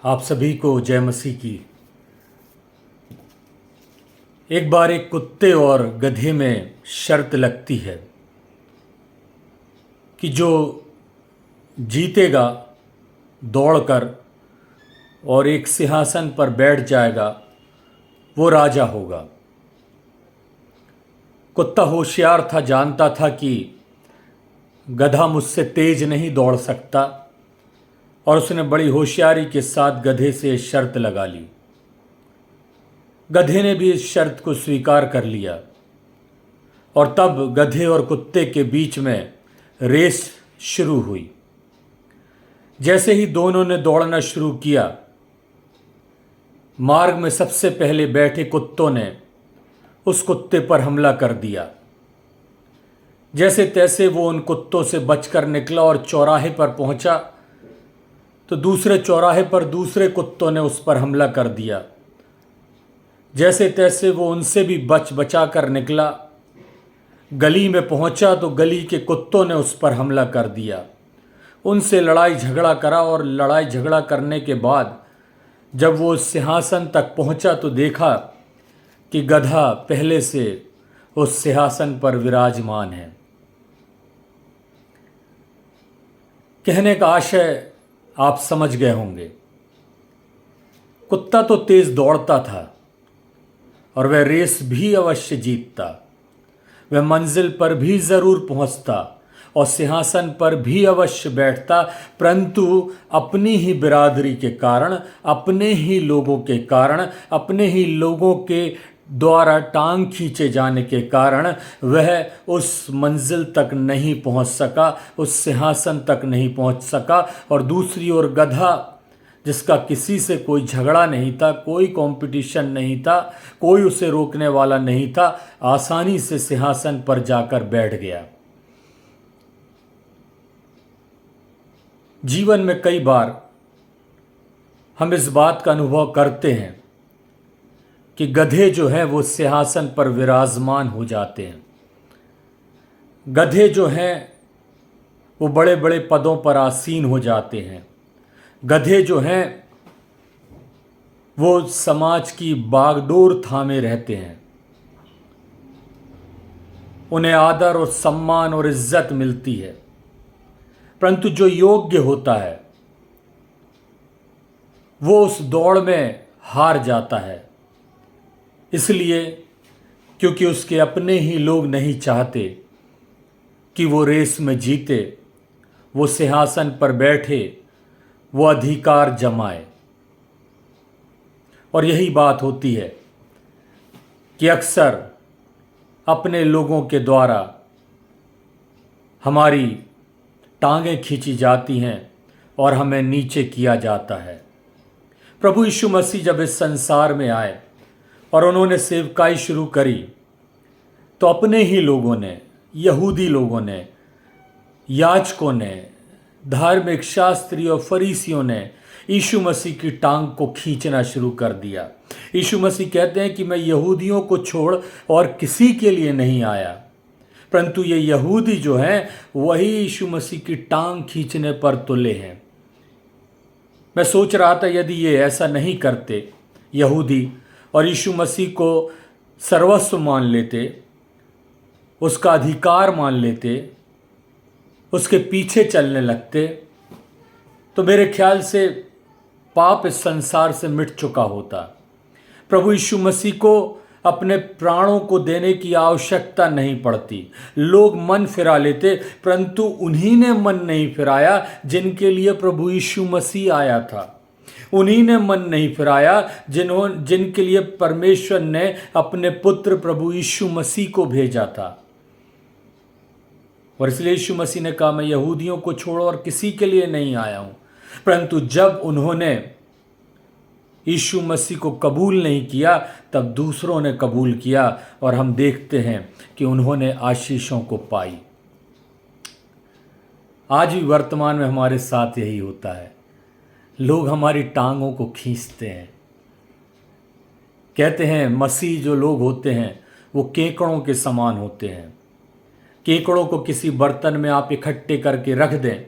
आप सभी को जय मसीह की। एक बार एक कुत्ते और गधे में शर्त लगती है कि जो जीतेगा दौड़कर और एक सिंहासन पर बैठ जाएगा वो राजा होगा। कुत्ता होशियार था, जानता था कि गधा मुझसे तेज नहीं दौड़ सकता और उसने बड़ी होशियारी के साथ गधे से शर्त लगा ली। गधे ने भी इस शर्त को स्वीकार कर लिया और तब गधे और कुत्ते के बीच में रेस शुरू हुई। जैसे ही दोनों ने दौड़ना शुरू किया, मार्ग में सबसे पहले बैठे कुत्तों ने उस कुत्ते पर हमला कर दिया। जैसे तैसे वो उन कुत्तों से बचकर निकला और चौराहे पर पहुंचा तो दूसरे चौराहे पर दूसरे कुत्तों ने उस पर हमला कर दिया। जैसे तैसे वो उनसे भी बचा कर निकला। गली में पहुंचा तो गली के कुत्तों ने उस पर हमला कर दिया, उनसे लड़ाई झगड़ा करा और लड़ाई झगड़ा करने के बाद जब वो सिंहासन तक पहुंचा तो देखा कि गधा पहले से उस सिंहासन पर विराजमान है। कहने का आशय आप समझ गए होंगे। कुत्ता तो तेज दौड़ता था और वह रेस भी अवश्य जीतता, वह मंजिल पर भी जरूर पहुंचता और सिंहासन पर भी अवश्य बैठता, परंतु अपनी ही बिरादरी के कारण, अपने ही लोगों के कारण, अपने ही लोगों के द्वारा टांग खींचे जाने के कारण वह उस मंजिल तक नहीं पहुंच सका, उस सिंहासन तक नहीं पहुंच सका। और दूसरी ओर गधा, जिसका किसी से कोई झगड़ा नहीं था, कोई कंपटीशन नहीं था, कोई उसे रोकने वाला नहीं था, आसानी से सिंहासन पर जाकर बैठ गया। जीवन में कई बार हम इस बात का अनुभव करते हैं कि गधे जो हैं वो सिंहासन पर विराजमान हो जाते हैं। गधे जो हैं वो बड़े बड़े पदों पर आसीन हो जाते हैं। गधे जो हैं वो समाज की बागडोर थामे रहते हैं। उन्हें आदर और सम्मान और इज्जत मिलती है, परंतु जो योग्य होता है वो उस दौड़ में हार जाता है, इसलिए क्योंकि उसके अपने ही लोग नहीं चाहते कि वो रेस में जीते, वो सिंहासन पर बैठे, वो अधिकार जमाए। और यही बात होती है कि अक्सर अपने लोगों के द्वारा हमारी टांगें खींची जाती हैं और हमें नीचे किया जाता है। प्रभु यीशु मसीह जब इस संसार में आए और उन्होंने सेवकाई शुरू करी तो अपने ही लोगों ने, यहूदी लोगों ने, याजकों ने, धार्मिक शास्त्री और फरीसियों ने यीशु मसीह की टांग को खींचना शुरू कर दिया। यीशु मसीह कहते हैं कि मैं यहूदियों को छोड़ और किसी के लिए नहीं आया, परंतु ये यहूदी जो हैं वही यीशु मसीह की टांग खींचने पर तुले हैं। मैं सोच रहा था यदि ये ऐसा नहीं करते यहूदी और यीशु मसीह को सर्वस्व मान लेते, उसका अधिकार मान लेते, उसके पीछे चलने लगते, तो मेरे ख्याल से पाप इस संसार से मिट चुका होता। प्रभु यीशु मसीह को अपने प्राणों को देने की आवश्यकता नहीं पड़ती। लोग मन फिरा लेते, परंतु उन्हीं ने मन नहीं फिराया जिनके लिए प्रभु यीशु मसीह आया था। उन्हीं ने मन नहीं फिराया जिनके लिए परमेश्वर ने अपने पुत्र प्रभु यीशु मसीह को भेजा था। और इसलिए यीशु मसीह ने कहा, मैं यहूदियों को छोड़ो और किसी के लिए नहीं आया हूं। परंतु जब उन्होंने यीशु मसीह को कबूल नहीं किया तब दूसरों ने कबूल किया और हम देखते हैं कि उन्होंने आशीषों को पाई। आज भी वर्तमान में हमारे साथ यही होता है। लोग हमारी टांगों को खींचते हैं। कहते हैं मसीह जो लोग होते हैं वो केकड़ों के समान होते हैं। केकड़ों को किसी बर्तन में आप इकट्ठे करके रख दें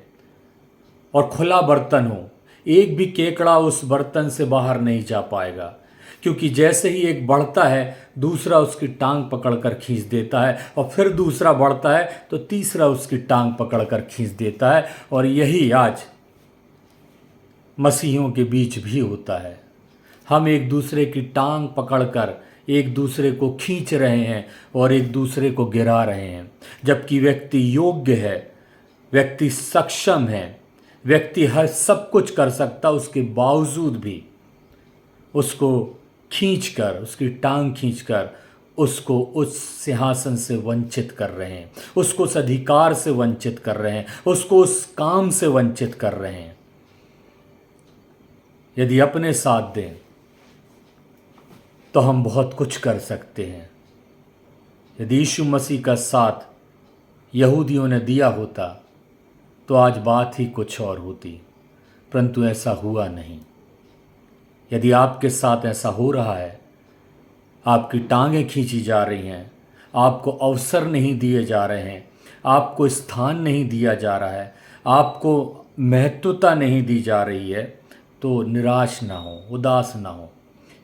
और खुला बर्तन हो, एक भी केकड़ा उस बर्तन से बाहर नहीं जा पाएगा, क्योंकि जैसे ही एक बढ़ता है दूसरा उसकी टांग पकड़कर खींच देता है, और फिर दूसरा बढ़ता है तो तीसरा उसकी टांग पकड़कर खींच देता है। और यही आज मसीहियों के बीच भी होता है। हम एक दूसरे की टांग पकड़कर एक दूसरे को खींच रहे हैं और एक दूसरे को गिरा रहे हैं, जबकि व्यक्ति योग्य है, व्यक्ति सक्षम है, व्यक्ति हर सब कुछ कर सकता, उसके बावजूद भी उसको खींचकर, उसकी टांग खींचकर उसको उस सिंहासन से वंचित कर रहे हैं, उसको उस अधिकार से वंचित कर रहे हैं, उसको उस काम से वंचित कर रहे हैं। यदि अपने साथ दें तो हम बहुत कुछ कर सकते हैं। यदि यीशु मसीह का साथ यहूदियों ने दिया होता तो आज बात ही कुछ और होती, परंतु ऐसा हुआ नहीं। यदि आपके साथ ऐसा हो रहा है, आपकी टांगें खींची जा रही हैं, आपको अवसर नहीं दिए जा रहे हैं, आपको स्थान नहीं दिया जा रहा है, आपको महत्वता नहीं दी जा रही है, तो निराश ना हो, उदास ना हो।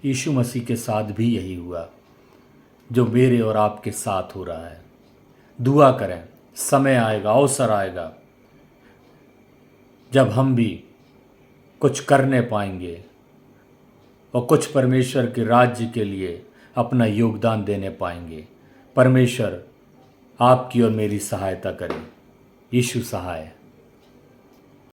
यीशु मसीह के साथ भी यही हुआ जो मेरे और आपके साथ हो रहा है। दुआ करें, समय आएगा, अवसर आएगा जब हम भी कुछ करने पाएंगे और कुछ परमेश्वर के राज्य के लिए अपना योगदान देने पाएंगे। परमेश्वर आपकी और मेरी सहायता करें। यीशु सहाय।